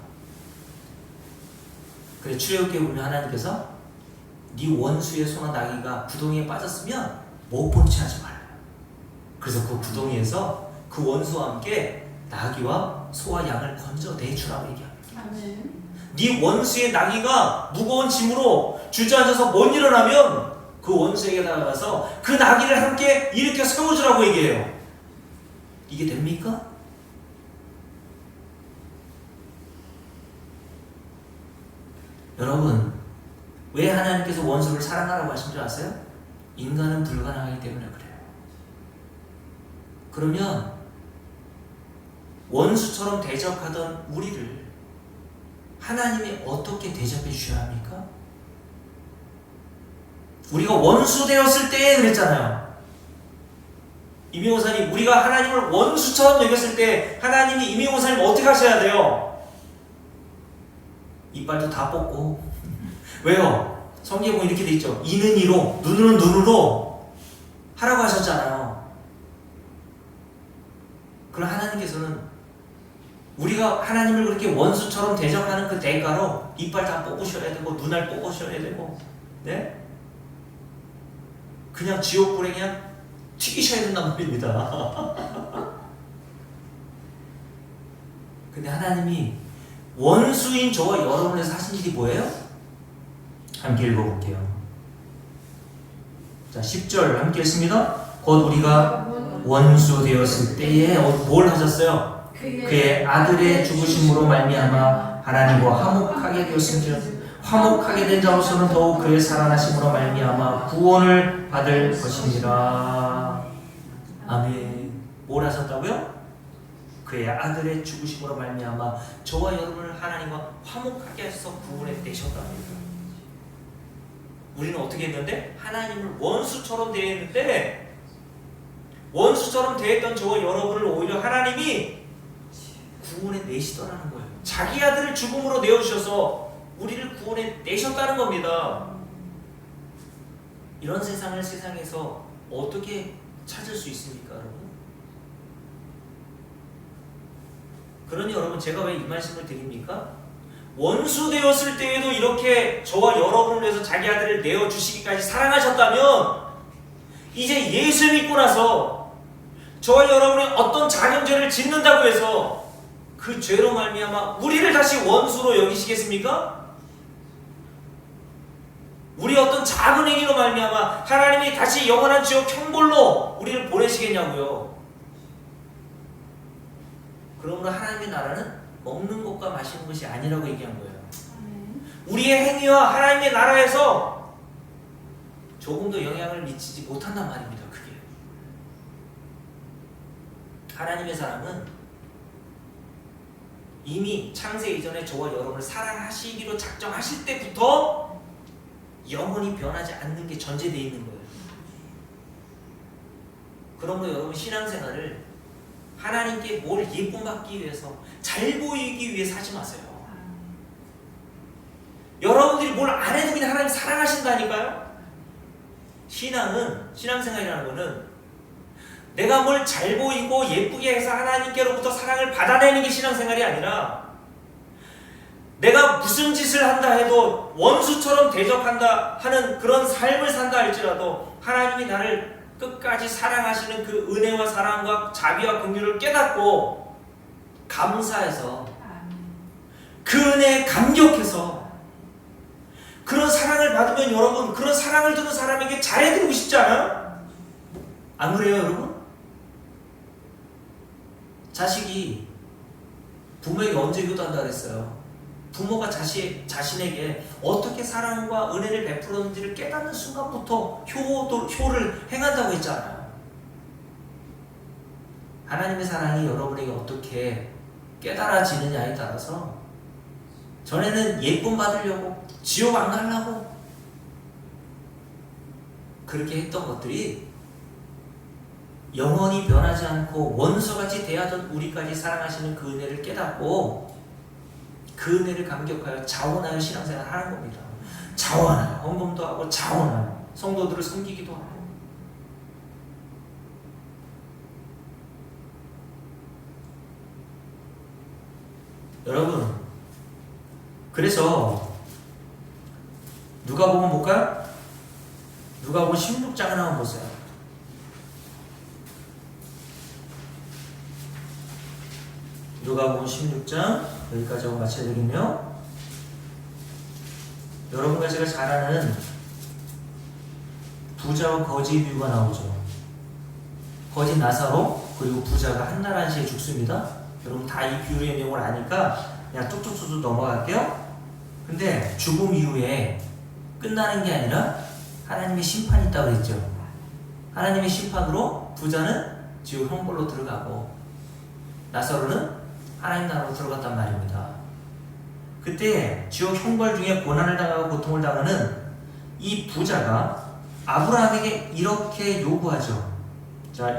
그래 출애굽기에 보면 하나님께서 네 원수의 소나 나귀가 구덩이에 빠졌으면 못 본 채 하지 말라. 그래서 그 구덩이에서 그 원수와 함께 나귀와 소와 양을 건져내주라고 얘기합니다. 아멘. 네 원수의 나귀가 무거운 짐으로 주저앉아서 못 일어나면 그 원수에게 다가가서 그 나귀를 함께 일으켜 세워주라고 얘기해요. 이게 됩니까? 여러분 왜 하나님께서 원수를 사랑하라고 하신 줄 아세요? 인간은 불가능하기 때문에 그래요. 그러면 원수처럼 대적하던 우리를 하나님이 어떻게 대접해 주셔야 합니까? 우리가 원수 되었을 때 그랬잖아요. 이민호사님, 우리가 하나님을 원수처럼 여겼을 때 하나님이 이민호사님 어떻게 하셔야 돼요? 이빨도 다 뽑고. 왜요? 성경에 보면 이렇게 돼 있죠. 이는 이로, 눈은 눈으로 하라고 하셨잖아요. 그럼 하나님께서는 우리가 하나님을 그렇게 원수처럼 대적하는 그 대가로 이빨 다 뽑으셔야 되고 눈알 뽑으셔야 되고, 네? 그냥 지옥불에 그냥 튀기셔야 된단 말입니다. 근데 하나님이 원수인 저와 여러분을 위해서 하신 일이 뭐예요? 함께 읽어볼게요. 자, 10절 함께 했습니다. 곧 우리가 원수 되었을 때에 뭘 하셨어요? 그의 아들의 죽으심으로 말미암아 하나님과 화목하게 되었음즉 화목하게 된 자로서는 더욱 그의 살아나심으로 말미암아 구원을 받을 것입니다. 아멘. 뭘 하셨다고요? 그의 아들의 죽으심으로 말미암아 저와 여러분을 하나님과 화목하게 하셔서 구원해 내셨답니다. 우리는 어떻게 했는데? 하나님을 원수처럼 대했는데 원수처럼 대했던 저와 여러분을 오히려 하나님이 구원해 내시더라는 거예요. 자기 아들을 죽음으로 내어주셔서 우리를 구원해 내셨다는 겁니다. 이런 세상을 세상에서 어떻게 찾을 수 있습니까, 여러분? 그러니 여러분 제가 왜 이 말씀을 드립니까? 원수 되었을 때에도 이렇게 저와 여러분을 위해서 자기 아들을 내어주시기까지 사랑하셨다면 이제 예수 믿고 나서 저와 여러분이 어떤 작은 죄를 짓는다고 해서 그 죄로 말미암아 우리를 다시 원수로 여기시겠습니까? 우리 어떤 작은 행위로 말미암아 하나님이 다시 영원한 지옥 형벌로 우리를 보내시겠냐고요. 그러므로 하나님의 나라는 먹는 것과 마시는 것이 아니라고 얘기한 거예요. 우리의 행위와 하나님의 나라에서 조금 더 영향을 미치지 못한단 말입니다. 그게 하나님의 사랑은 이미 창세 이전에 저와 여러분을 사랑하시기로 작정하실 때부터 영원히 변하지 않는 게 전제되어 있는 거예요. 그러므로 여러분 신앙생활을 하나님께 뭘 예쁨 받기 위해서 잘 보이기 위해서 하지 마세요. 여러분들이 뭘 안 해도 그냥 하나님 사랑하신다니까요. 신앙생활이라는 거는 내가 뭘 잘 보이고 예쁘게 해서 하나님께로부터 사랑을 받아내는 게 신앙생활이 아니라 내가 무슨 짓을 한다 해도 원수처럼 대적한다 하는 그런 삶을 산다 할지라도 하나님이 나를 끝까지 사랑하시는 그 은혜와 사랑과 자비와 긍휼을 깨닫고 감사해서 그 은혜에 감격해서 그런 사랑을 받으면 여러분 그런 사랑을 주는 사람에게 잘해드리고 싶지 않아요? 안 그래요 여러분? 자식이 부모에게 언제 효도한다 그랬어요? 부모가 자신에게 어떻게 사랑과 은혜를 베풀었는지를 깨닫는 순간부터 효를 행한다고 했잖아요. 하나님의 사랑이 여러분에게 어떻게 깨달아지느냐에 따라서 전에는 예쁨 받으려고 지옥 안 가려고 그렇게 했던 것들이 영원히 변하지 않고 원수같이 대하던 우리까지 사랑하시는 그 은혜를 깨닫고 그 은혜를 감격하여 자원하여 신앙생활을 하는 겁니다. 자원하여 헌금도 하고 자원하여 성도들을 섬기기도 하고 여러분 그래서 누가복음 볼까요? 누가복음 16장을 한번 보세요. 누가복음 16장 여기까지 하고 마쳐야 되겠네요. 여러분과 제가 잘 아는 부자와 거지 비유가 나오죠. 거지 나사로 그리고 부자가 한 날 한시에 죽습니다. 여러분 다 이 비유의 내용을 아니까 그냥 뚝뚝뚝뚝 넘어갈게요. 근데 죽음 이후에 끝나는 게 아니라 하나님의 심판이 있다고 그랬죠. 하나님의 심판으로 부자는 지옥 형벌로 들어가고 나사로는 하나님 나라로 들어갔단 말입니다. 그때 지옥 형벌 중에 고난을 당하고 고통을 당하는 이 부자가 아브라함에게 이렇게 요구하죠. 자,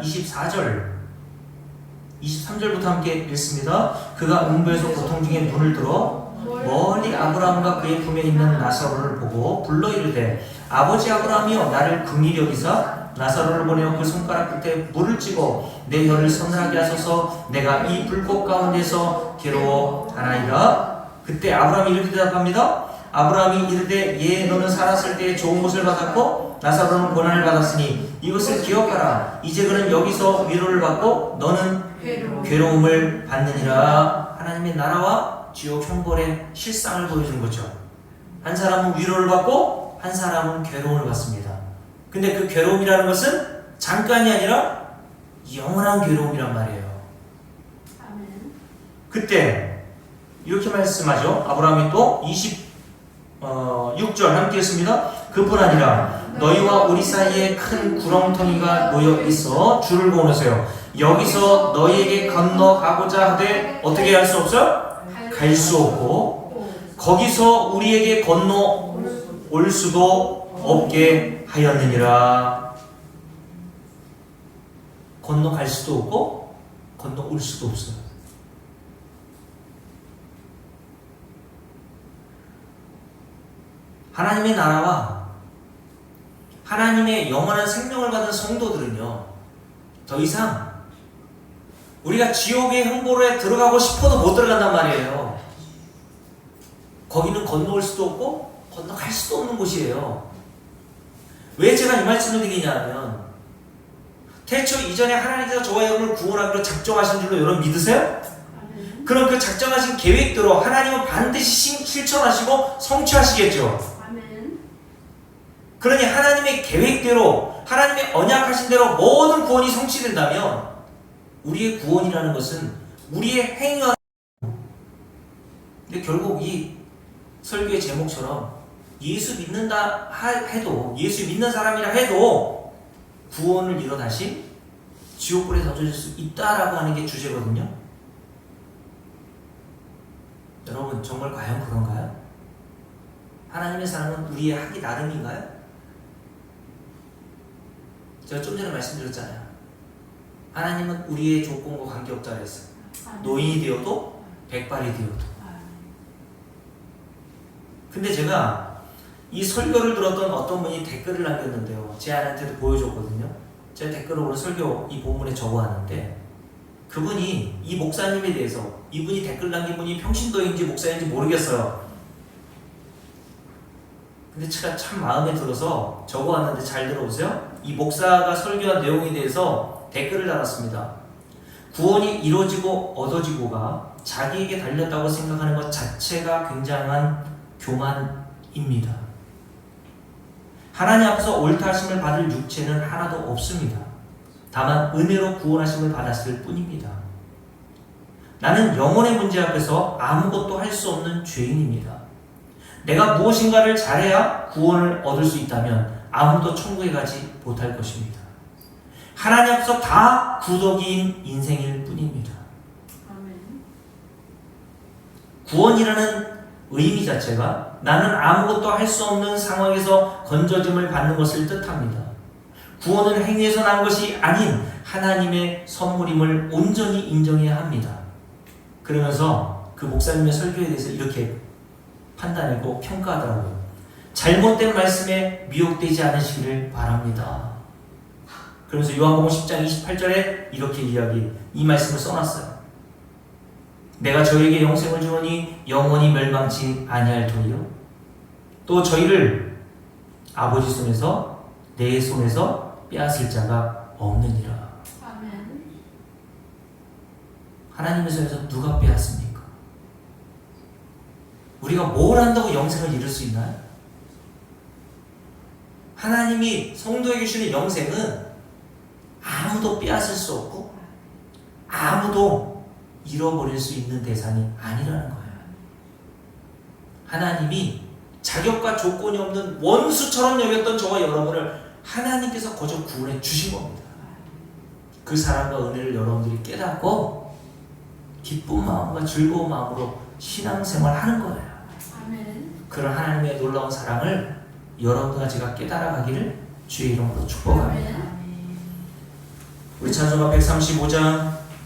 23절부터 함께 읽습니다. 그가 음부에서 고통 중에 눈을 들어 멀리 아브라함과 그의 품에 있는 나사로를 보고 불러 이르되 아버지 아브라함이여 나를 긍휼히 여기사 나사로를 보내어 그 손가락 끝에 물을 찍어 내 혀를 서늘하게 하소서 내가 이 불꽃 가운데서 괴로워하나이다. 그때 아브라함이 이렇게 대답합니다. 아브라함이 이르되 예 너는 살았을 때 좋은 것을 받았고 나사로는 고난을 받았으니 이것을 기억하라. 이제 그는 여기서 위로를 받고 너는 괴로움을 받느니라. 하나님의 나라와 지옥 형벌의 실상을 보여준 거죠. 한 사람은 위로를 받고 한 사람은 괴로움을 받습니다. 근데 그 괴로움이라는 것은 잠깐이 아니라 영원한 괴로움이란 말이에요. 아멘. 그때 이렇게 말씀하죠. 아브라함이 또 26절 함께 했습니다. 그뿐 아니라 너희와 우리 사이에 큰 구렁텅이가 놓여 있어 줄을 그어놓으세요. 여기서 너희에게 건너가고자 하되 어떻게 할 수 없어요? 갈 수 없고 거기서 우리에게 건너올 수도 없게 하였느니라. 건너갈 수도 없고 건너올 수도 없어요. 하나님의 나라와 하나님의 영원한 생명을 받은 성도들은요, 더 이상 우리가 지옥의 형벌에 들어가고 싶어도 못 들어간단 말이에요. 거기는 건너올 수도 없고 건너갈 수도 없는 곳이에요. 왜 제가 이 말씀을 드리냐면 태초 이전에 하나님께서 저와 여러분을 구원하기로 작정하신 줄로 여러분 믿으세요? 아멘. 그럼 그 작정하신 계획대로 하나님은 반드시 실천하시고 성취하시겠죠. 아멘. 그러니 하나님의 계획대로 하나님의 언약하신 대로 모든 구원이 성취된다면 우리의 구원이라는 것은 우리의 행위와 근데 결국 이 설교의 제목처럼 예수 믿는다 해도 예수 믿는 사람이라 해도 구원을 잃어 다시 지옥불에 던져질 수 있다라고 하는 게 주제거든요. 여러분 정말 과연 그런가요? 하나님의 사랑은 우리의 하기 나름인가요? 제가 좀 전에 말씀드렸잖아요. 하나님은 우리의 조건과 관계없다 그랬어요. 노인이 되어도 백발이 되어도. 근데 제가 이 설교를 들었던 어떤 분이 댓글을 남겼는데요. 제 아내한테도 보여줬거든요. 제가 댓글을 오늘 설교 이 본문에 적어왔는데 그분이 이 목사님에 대해서 이분이 댓글 남긴 분이 평신도인지 목사인지 모르겠어요. 근데 제가 참 마음에 들어서 적어왔는데 잘 들어보세요. 이 목사가 설교한 내용에 대해서 댓글을 달았습니다. 구원이 이루어지고 얻어지고가 자기에게 달렸다고 생각하는 것 자체가 굉장한 교만입니다. 하나님 앞에서 옳다 하심을 받을 육체는 하나도 없습니다. 다만 은혜로 구원하심을 받았을 뿐입니다. 나는 영혼의 문제 앞에서 아무것도 할 수 없는 죄인입니다. 내가 무엇인가를 잘해야 구원을 얻을 수 있다면 아무도 천국에 가지 못할 것입니다. 하나님 앞에서 다 구더기인 인생일 뿐입니다. 아멘. 구원이라는 의미 자체가 나는 아무것도 할 수 없는 상황에서 건져짐을 받는 것을 뜻합니다. 구원은 행위에서 난 것이 아닌 하나님의 선물임을 온전히 인정해야 합니다. 그러면서 그 목사님의 설교에 대해서 이렇게 판단하고 평가하더라고요. 잘못된 말씀에 미혹되지 않으시기를 바랍니다. 그러면서 요한복음 10장 28절에 이렇게 이 말씀을 써놨어요. 내가 저에게 영생을 주오니 영원히 멸망치 아니할 터이요. 또 저희를 아버지 손에서 내 손에서 빼앗을 자가 없느니라. 아멘. 하나님의 손에서 누가 빼앗습니까? 우리가 뭘 한다고 영생을 이룰 수 있나요? 하나님이 성도에게 주는 영생은 아무도 빼앗을 수 없고 아무도 잃어버릴 수 있는 대상이 아니라는 거예요. 하나님이 자격과 조건이 없는 원수처럼 여겼던 저와 여러분을 하나님께서 거저 구원해 주신 겁니다. 그 사랑과 은혜를 여러분들이 깨닫고 기쁜 마음과 즐거운 마음으로 신앙생활 하는 거예요. 아멘. 그런 하나님의 놀라운 사랑을 여러분과 제가 깨달아가기를 주의 이름으로 축복합니다. 아멘. 우리 찬송가 135장